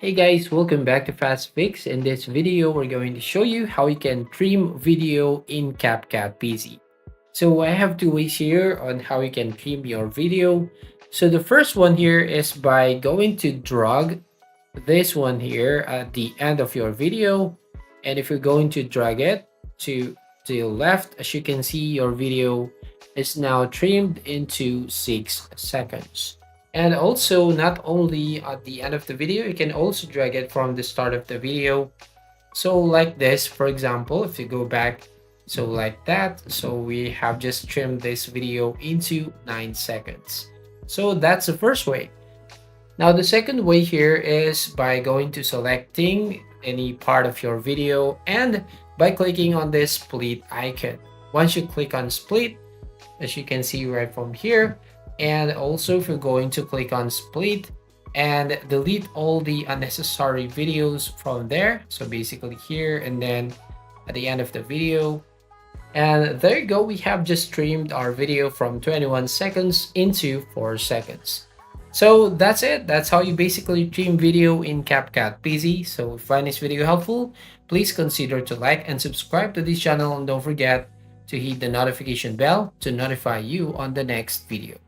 Hey guys, welcome back to Fast Fix. In this video, we're going to show you how you can trim video in CapCut PC. So I have two ways here on how you can trim your video. So the first one here is by going to drag this one here at the end of your video. And if you're going to drag it to the left, as you can see, your video is now trimmed into 6 seconds. And also, not only at the end of the video, you can also drag it from the start of the video. So like this, for example, if you go back, so like that, so we have just trimmed this video into 9 seconds. So that's the first way. Now the second way here is by going to selecting any part of your video and by clicking on this split icon. Once you click on split, as you can see right from here, and also if you're going to click on split and delete all the unnecessary videos from there, so basically here and then at the end of the video, and there you go, we have just trimmed our video from 21 seconds into 4 seconds. So that's it. That's how you basically trim video in CapCut PC. So if you find this video helpful, please consider to like and subscribe to this channel, and don't forget to hit the notification bell to notify you on the next video.